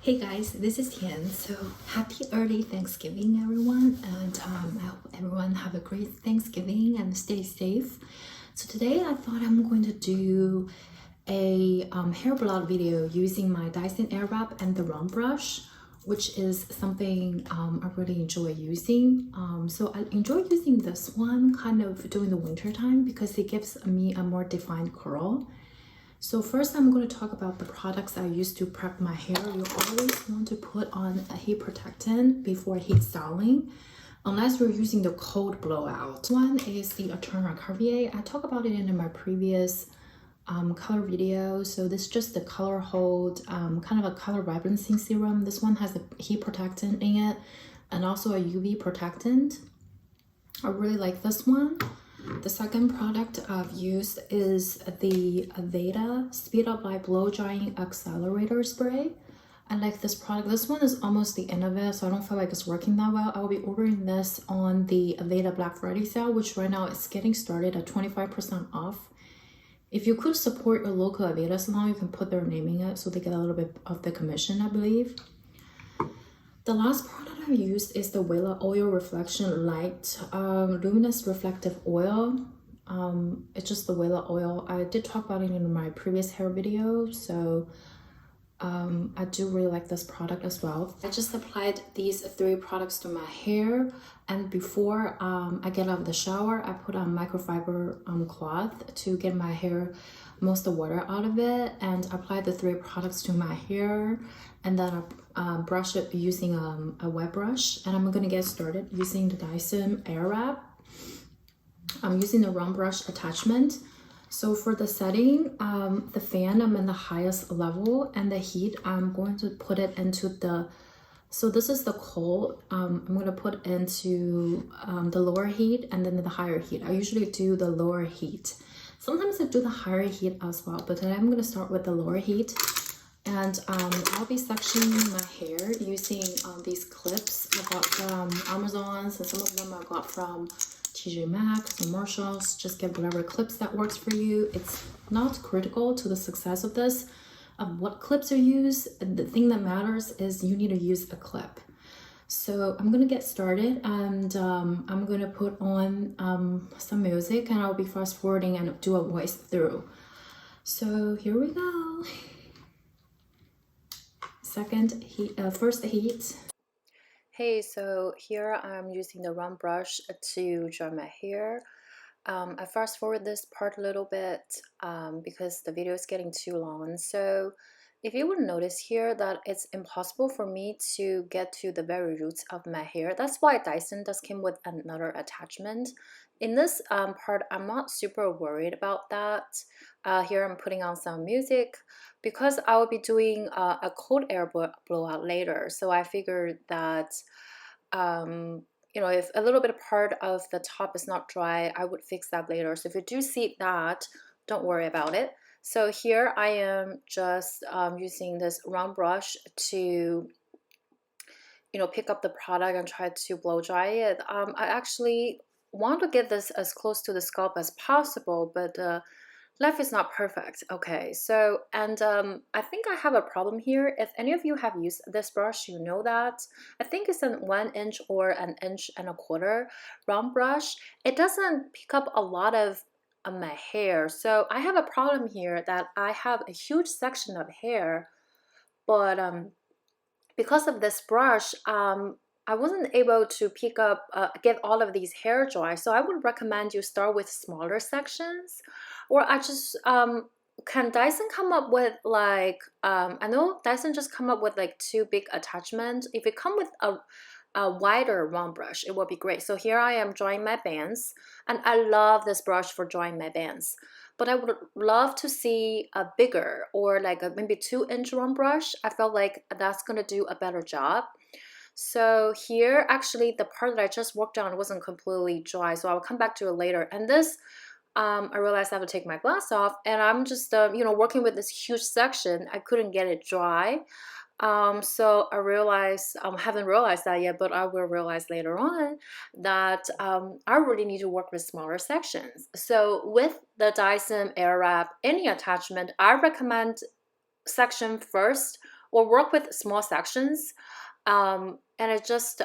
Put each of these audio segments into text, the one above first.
Hey guys, this is Tian. So happy early Thanksgiving, everyone, and I hope everyone have a great Thanksgiving and stay safe. So today I thought I'm going to do a hair blowout video using my Dyson Airwrap and the round brush, which is something I really enjoy using. So I enjoy using this one kind of during the winter time because it gives me a more defined curl. So first I'm going to talk about the products I use to prep my hair. You always want to put on a heat protectant before heat styling, unless you're using the cold blowout. One is the Eternal Recovery. I talked about it in my previous color video. So this is just the color hold, kind of a color vibrancy serum. This one has a heat protectant in it and also a UV protectant. I really like this one. The second product I've used is the Aveda Speed Up by Blow Drying Accelerator Spray. I like this product. This one is almost the end of it, so I don't feel like it's working that well. I will be ordering this on the Aveda Black Friday sale, which right now is getting started at 25% off. If you could support your local Aveda salon, you can put their name in it so they get a little bit of the commission, I believe. The last product I used is the Wella Oil Reflection Light Luminous Reflective Oil. It's just the Wella oil. I did talk about it in my previous hair video, so I do really like this product as well. I just applied these three products to my hair, and before I get out of the shower, I put on microfiber cloth to get my hair most of the water out of it, and apply the three products to my hair, and then I brush it using a wet brush. And I'm gonna get started using the Dyson Airwrap. I'm using the round brush attachment. So for the setting, the fan, I'm in the highest level, and the heat, I'm going to put it into the, so this is the cold, I'm going to put into the lower heat and then the higher heat. I usually do the lower heat. Sometimes I do the higher heat as well, but today I'm going to start with the lower heat. And I'll be sectioning my hair using these clips I got from Amazon, and some of them I got from TJ Maxx or Marshalls. Just get whatever clips that works for you. It's not critical to the success of this, of what clips are used. The thing that matters is you need to use a clip. So I'm gonna get started, and I'm gonna put on some music, and I'll be fast forwarding and do a voice through. So here we go. First heat. Hey, so here I'm using the round brush to dry my hair. I fast forward this part a little bit because the video is getting too long. So if you would notice here that it's impossible for me to get to the very roots of my hair. That's why Dyson does come with another attachment. In this part, I'm not super worried about that. Here I'm putting on some music because I will be doing a cold air blowout later. So I figured that you know, if a little bit of part of the top is not dry, I would fix that later. So if you do see that, don't worry about it. So here I am just using this round brush to, you know, pick up the product and try to blow dry it. I actually want to get this as close to the scalp as possible, but life is not perfect. Okay, so, and I think I have a problem here. If any of you have used this brush, you know that. I think it's an 1 inch or an 1.25 inch round brush. It doesn't pick up a lot of my hair. So I have a problem here that I have a huge section of hair, but because of this brush, I wasn't able to pick up, get all of these hair dry. So I would recommend you start with smaller sections, or I just, can Dyson come up with like, I know Dyson just come up with like 2 big attachments. If it come with a wider round brush, it will be great. So here I am drawing my bands, and I love this brush for drawing my bands. But I would love to see a bigger or like a maybe 2 inch round brush. I felt like that's gonna do a better job. So here, actually, the part that I just worked on wasn't completely dry, so I'll come back to it later. And this, I realized I have to take my glass off, and I'm just, you know, working with this huge section. I couldn't get it dry. So I realized, haven't realized that yet, but I will realize later on that I really need to work with smaller sections. So with the Dyson Airwrap, any attachment, I recommend section first or work with small sections. And it just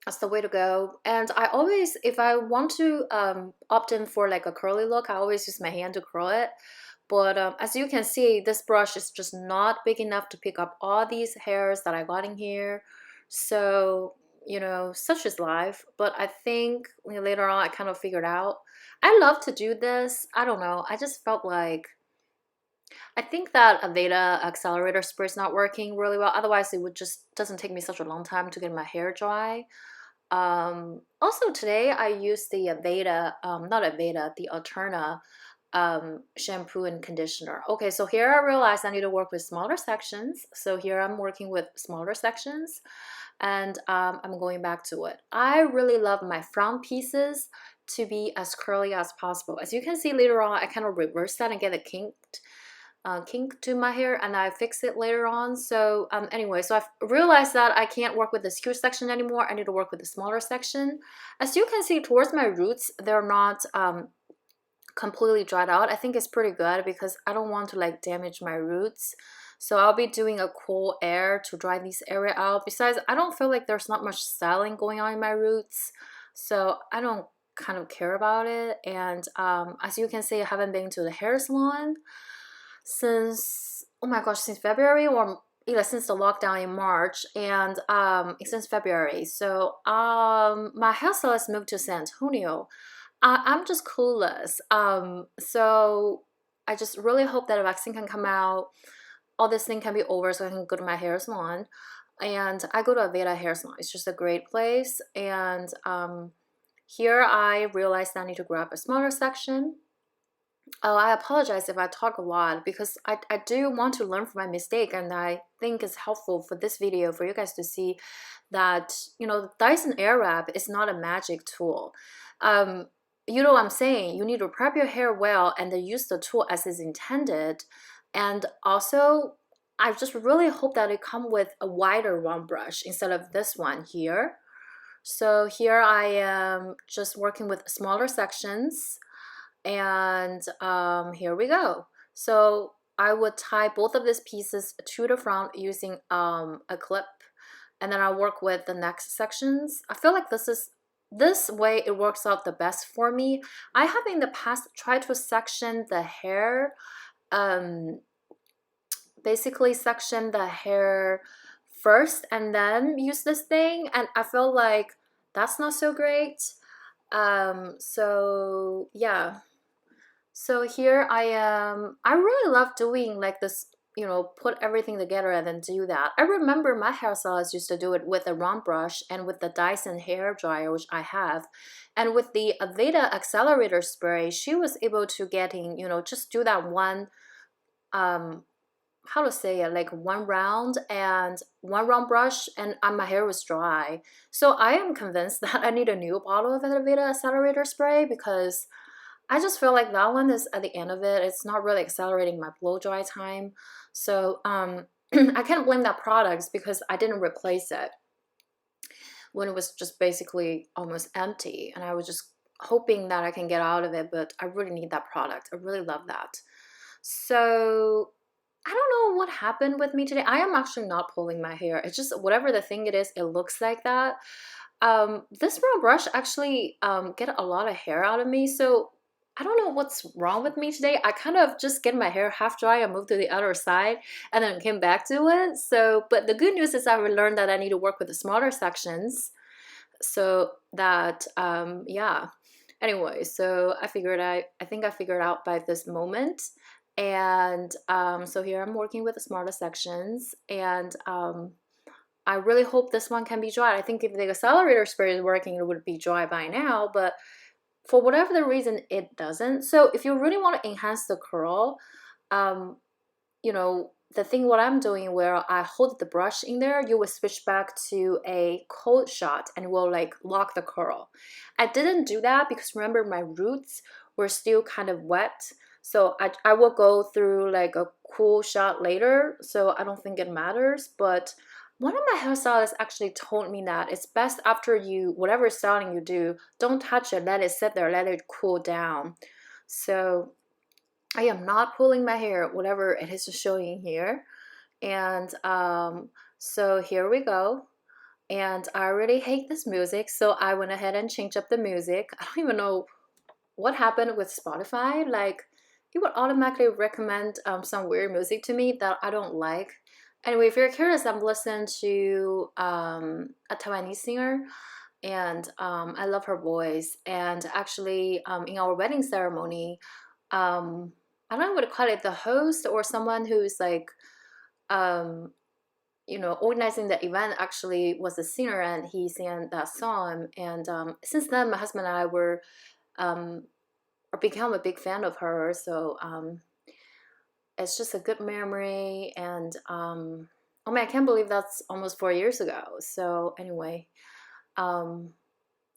that's the way to go. And I always, if I want to opt in for like a curly look, I always use my hand to curl it. But as you can see, this brush is just not big enough to pick up all these hairs that I got in here. So, you know, such is life. But I think later on I kind of figured out. I love to do this. I don't know. I just felt like I think that Aveda accelerator spray is not working really well. Otherwise, it would just doesn't take me such a long time to get my hair dry. Also today I used the Aveda, not Aveda, the Alterna shampoo and conditioner. Okay, so here I realized I need to work with smaller sections. So here I'm working with smaller sections, and I'm going back to it. I really love my front pieces to be as curly as possible. As you can see later on, I kind of reverse that and get a kink to my hair, and I fix it later on. So anyway, so I've realized that I can't work with this huge section anymore. I need to work with the smaller section. As you can see towards my roots, they're not completely dried out. I think it's pretty good because I don't want to like damage my roots. So I'll be doing a cool air to dry these area out. Besides, I don't feel like there's not much styling going on in my roots, so I don't kind of care about it. And as you can see, I haven't been to the hair salon since, oh my gosh, since February, or yeah, since the lockdown in March, and since February. So my hairstylist moved to San Antonio. I'm just clueless. So I just really hope that a vaccine can come out, all this thing can be over, so I can go to my hair salon. And I go to Aveda hair salon. It's just a great place. And here I realized I need to grab a smaller section. Oh, I apologize if I talk a lot because I do want to learn from my mistake, and I think it's helpful for this video for you guys to see that, you know, the Dyson Airwrap is not a magic tool. You know what I'm saying? You need to prep your hair well and then use the tool as is intended. And also, I just really hope that it come with a wider round brush instead of this one here. So here I am just working with smaller sections, and here we go. So I would tie both of these pieces to the front using a clip, and then I'll work with the next sections. I feel like this way it works out the best for me. I have in the past tried to section the hair, basically section the hair first and then use this thing, and I feel like that's not so great. So yeah. So here I am. I really love doing like this, you know, put everything together and then do that. I remember my hairstylist used to do it with a round brush and with the Dyson hair dryer, which I have. And with the Aveda accelerator spray, she was able to getting, you know, just do that one, how to say it, like one round and one round brush, and my hair was dry. So I am convinced that I need a new bottle of Aveda accelerator spray because I just feel like that one is at the end of it. It's not really accelerating my blow dry time. So I can't blame that product because I didn't replace it when it was just basically almost empty. And I was just hoping that I can get out of it, but I really need that product. I really love that. So I don't know what happened with me today. I am actually not pulling my hair. It's just whatever the thing it is, it looks like that. This round brush actually get a lot of hair out of me. So I don't know what's wrong with me today. I kind of just get my hair half dry and moved to the other side and then came back to it. So, but the good news is I learned that I need to work with the smaller sections. So that, yeah. Anyway, so I think I figured out by this moment. And so here I'm working with the smaller sections, and I really hope this one can be dry. I think if the accelerator spray is working, it would be dry by now, but for whatever the reason, it doesn't. So if you really want to enhance the curl, you know, the thing what I'm doing where I hold the brush in there, you will switch back to a cold shot and it will like lock the curl. I didn't do that because remember my roots were still kind of wet. So I will go through like a cool shot later. So I don't think it matters, but one of my hairstylists actually told me that it's best after you, whatever styling you do, don't touch it, let it sit there, let it cool down. So I am not pulling my hair, whatever it is showing here. And so here we go. And I already hate this music, so I went ahead and changed up the music. I don't even know what happened with Spotify. Like, it would automatically recommend some weird music to me that I don't like. Anyway, if you're curious, I'm listening to a Taiwanese singer, and I love her voice. And actually, in our wedding ceremony, I don't know what to call it, the host or someone who's like, um, organizing the event actually was a singer, and he sang that song. And since then, my husband and I were um, or become a big fan of her. So it's just a good memory. And oh man, I can't believe that's almost 4 years ago. So anyway, um,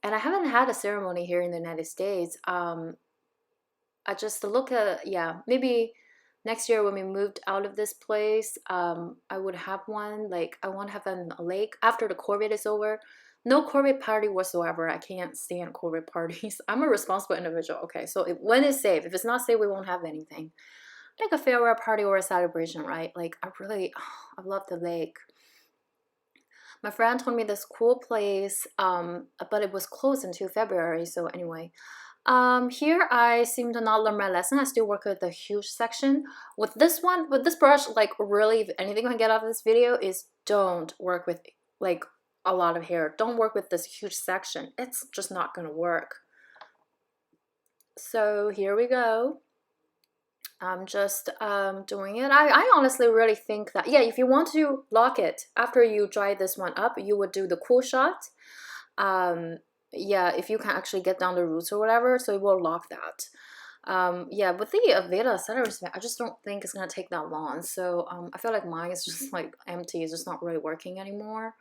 and I haven't had a ceremony here in the United States. I just look at, yeah, maybe next year when we moved out of this place, I would have one. Like, I want to have a lake after the COVID is over. No COVID party whatsoever. I can't stand COVID parties. I'm a responsible individual. Okay, so when it's safe, if it's not safe, we won't have anything. Like a farewell party or a celebration, right? Like, I love the lake. My friend told me this cool place, but it was closed until February. So anyway, here I seem to not learn my lesson. I still work with the huge section. With this one, with this brush, like really, if anything I can get out of this video is don't work with like a lot of hair. Don't work with this huge section. It's just not gonna work. So here we go. I'm just doing it. I honestly really think that, yeah, if you want to lock it after you dry this one up, you would do the cool shot. Yeah, if you can actually get down the roots or whatever, so it will lock that. Yeah, with the Aveda center I just don't think it's gonna take that long. So I feel like mine is just like empty. It's just not really working anymore.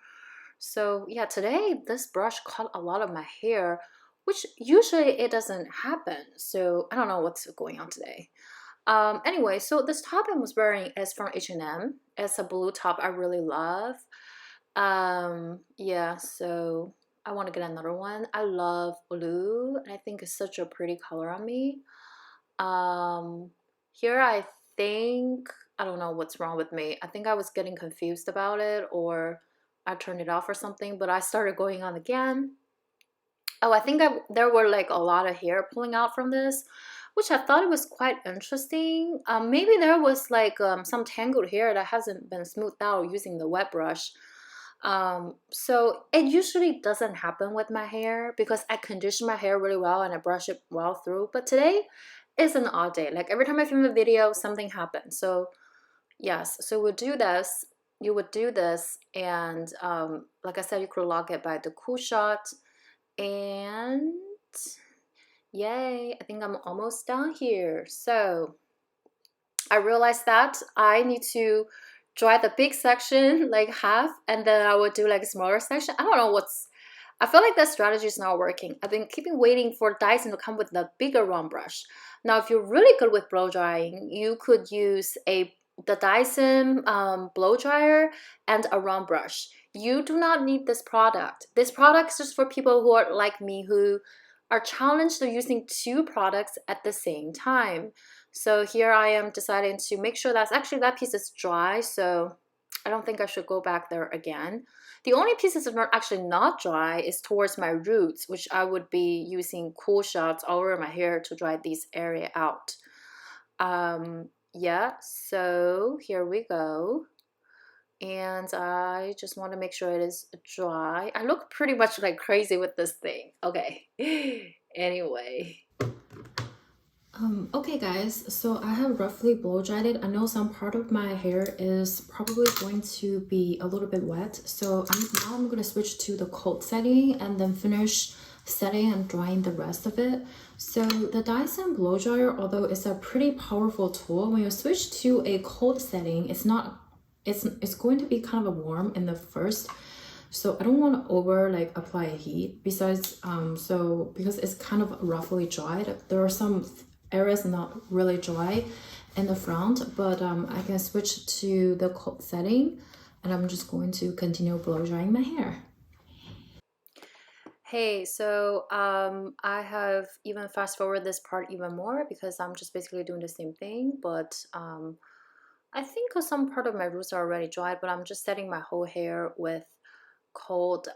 So yeah, today this brush cut a lot of my hair, which usually it doesn't happen. So I don't know what's going on today. Anyway, so this top I was wearing is from H&M. It's a blue top I really love. Yeah, so I want to get another one. I love blue, and I think it's such a pretty color on me. Here I think, I don't know what's wrong with me. I think I was getting confused about it, or I turned it off or something, but I started going on again. Oh, I think there were like a lot of hair pulling out from this, which I thought it was quite interesting. Maybe there was like some tangled hair that hasn't been smoothed out using the wet brush. So it usually doesn't happen with my hair because I condition my hair really well and I brush it well through. But today is an odd day. Like every time I film a video, something happens. So yes, so we'll do this. You would do this, and like I said, you could lock it by the cool shot. And yay, I think I'm almost done here. So I realized that I need to dry the big section like half, and then I would do like a smaller section. I don't know I feel like that strategy is not working. I've been keeping waiting for Dyson to come with the bigger round brush. Now, if you're really good with blow drying, you could use the Dyson blow dryer and a round brush. You do not need this product. This product is just for people who are like me, who are challenged to using two products at the same time. So here I am deciding to make sure that piece is dry, so I don't think I should go back there again. The only pieces that are actually not dry is towards my roots, which I would be using cool shots all over my hair to dry this area out. Yeah, so here we go. And I just want to make sure it is dry. I look pretty much like crazy with this thing. Okay. Anyway. Okay guys, so I have roughly blow dried it. I know some part of my hair is probably going to be a little bit wet. So now I'm gonna switch to the cold setting and then finish setting and drying the rest of it. So the Dyson blow dryer, although it's a pretty powerful tool, when you switch to a cold setting, it's going to be kind of warm in the first. So I don't want to over like apply heat. Besides, because it's kind of roughly dried, there are some areas not really dry in the front, but I can switch to the cold setting, and I'm just going to continue blow drying my hair. Hey, so I have even fast forward this part even more because I'm just basically doing the same thing, but I think some part of my roots are already dried, but I'm just setting my whole hair with cold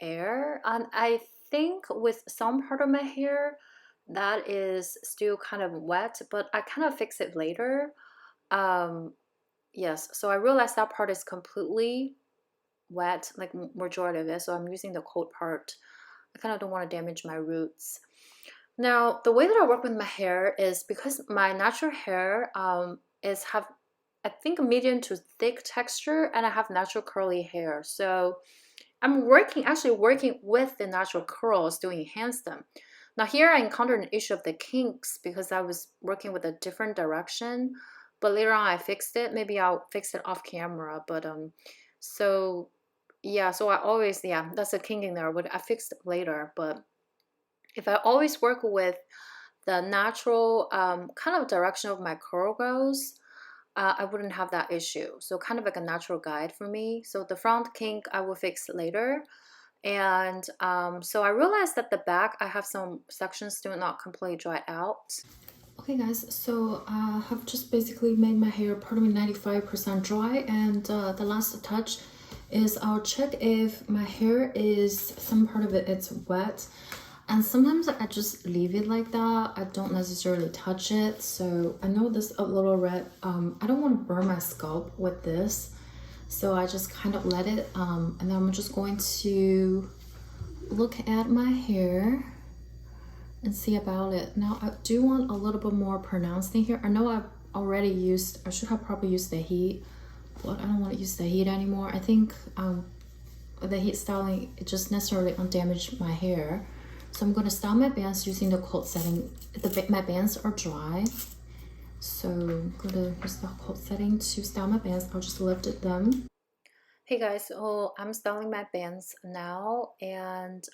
air. And I think with some part of my hair that is still kind of wet, but I kind of fix it later. Um, yes, so I realized that part is completely wet, like majority of it. So I'm using the cold part. I kind of don't want to damage my roots. Now, the way that I work with my hair is because my natural hair is have I think a medium to thick texture, and I have natural curly hair. So I'm actually working with the natural curls to enhance them. Now here I encountered an issue of the kinks because I was working with a different direction, but later on I fixed it. Maybe I'll fix it off camera, but so yeah, so I always, yeah, that's a kink in there, but I fixed it later. But if I always work with the natural kind of direction of my curl goes, I wouldn't have that issue. So kind of like a natural guide for me. So the front kink I will fix later. And so I realized that the back, I have some sections still not completely dried out. Okay guys, so I have just basically made my hair probably 95% dry, and the last touch is I'll check if my hair is, some part of it's wet, and sometimes I just leave it like that. I don't necessarily touch it. So I know this a little red. I don't want to burn my scalp with this, so I just kind of let it, and then I'm just going to look at my hair and see about it. Now I do want a little bit more pronounced in here. I know I've already used, I should have probably used the heat, but I don't want to use the heat anymore. I think the heat styling, it just necessarily undamaged my hair. So I'm going to style my bands using the cold setting. My bands are dry, so I'm going to use the cold setting to style my bands. I'll just lift them. Hey guys, so I'm styling my bands now, and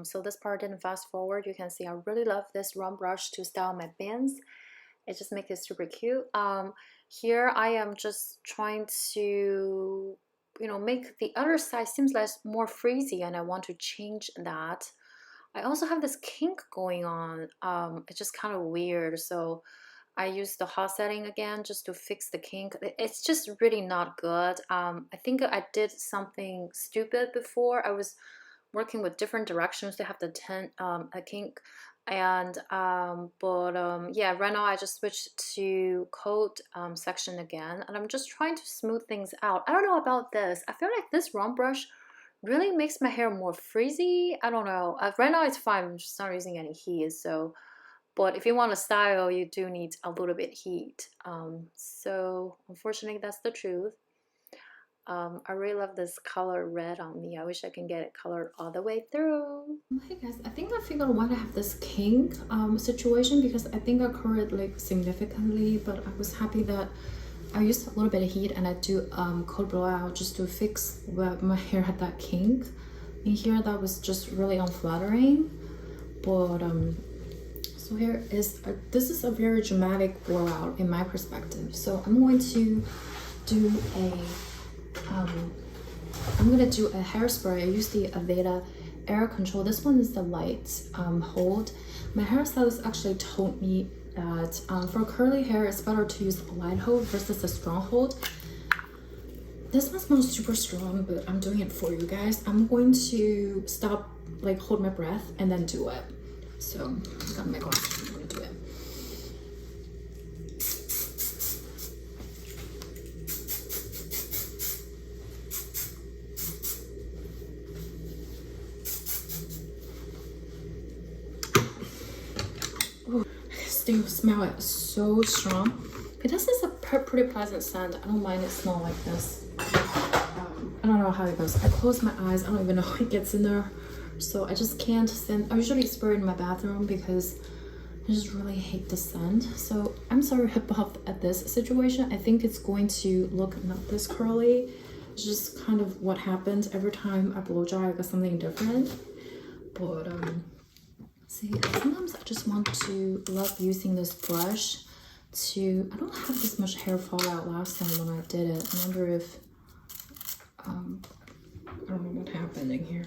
so this part didn't fast forward. You can see I really love this round brush to style my bands. It just makes it super cute. Here I am just trying to, make the other side seems like more frizzy, and I want to change that. I also have this kink going on. It's just kind of weird. So I use the hot setting again just to fix the kink. It's just really not good. I think I did something stupid before. I was working with different directions to have the a kink, and yeah, right now I just switched to coat section again, and I'm just trying to smooth things out. I don't know about this. I feel like this round brush really makes my hair more frizzy. I don't know. Right now it's fine. I'm just not using any heat. So, but if you want to style, you do need a little bit heat. So unfortunately, that's the truth. I really love this color red on me. I wish I can get it colored all the way through. Hey guys, I think I figured out why I have this kink situation, because I think I curled it like significantly, but I was happy that I used a little bit of heat and I do cold blowout just to fix where my hair had that kink. In here, that was just really unflattering. But so here is this is a very dramatic blowout in my perspective. So I'm going to do a hairspray. I use the Aveda Air Control. This one is the light hold. My hairstylist actually told me that for curly hair, it's better to use a light hold versus a strong hold. This one smells super strong, but I'm doing it for you guys. I'm going to stop, like hold my breath, and then do it. So I got my glasses. I'm gonna do it. Still smell it so strong. But this is a pretty pleasant scent. I don't mind it smell like this. I don't know how it goes. I close my eyes. I don't even know how it gets in there. So I just can't scent. I usually spray it in my bathroom because I just really hate the scent. So I'm sorry about at this situation. I think it's going to look not this curly. It's just kind of what happens every time I blow dry. I got something different. But see, sometimes I just want to love using this brush to, I don't have this much hair fallout last time when I did it. I wonder if, I don't know what happened in here.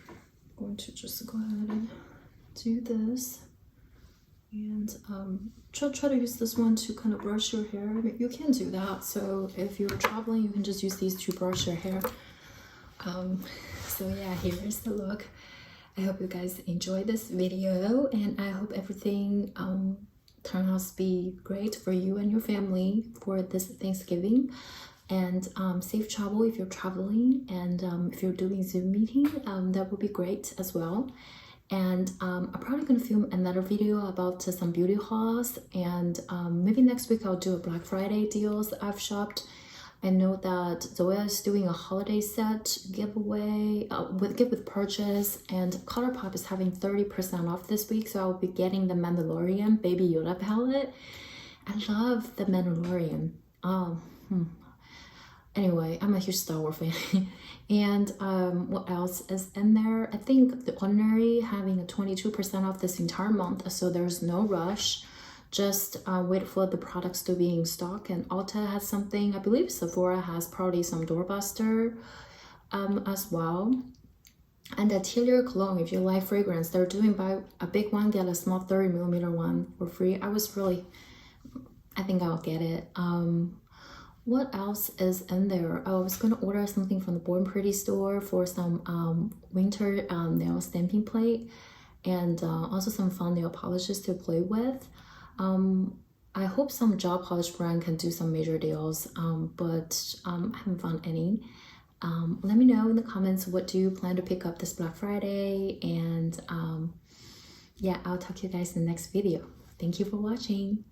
I'm going to just go ahead and do this. And try to use this one to kind of brush your hair. I mean, you can do that. So if you're traveling, you can just use these to brush your hair. So yeah, here's the look. I hope you guys enjoy this video, and I hope everything turns out to be great for you and your family for this Thanksgiving. And safe travel if you're traveling, and if you're doing Zoom meeting, that would be great as well. And I'm probably gonna film another video about some beauty hauls, and maybe next week I'll do a Black Friday deals that I've shopped. I know that Zoya is doing a holiday set giveaway with purchase, and ColourPop is having 30% off this week, so I'll be getting the Mandalorian Baby Yoda palette. I love the Mandalorian. Anyway, I'm a huge Star Wars fan. And what else is in there? I think The Ordinary having a 22% off this entire month, so there's no rush. Just wait for the products to be in stock. And Ulta has something. I believe Sephora has probably some doorbuster as well. And the Tian cologne, if you like fragrance, they're doing buy a big one, get a small 30mm one for free. I think I'll get it. What else is in there? I was gonna order something from the Born Pretty store for some winter nail stamping plate, and also some fun nail polishes to play with. I hope some gel polish brand can do some major deals, but I haven't found any. Let me know in the comments, what do you plan to pick up this Black Friday? And yeah, I'll talk to you guys in the next video. Thank you for watching.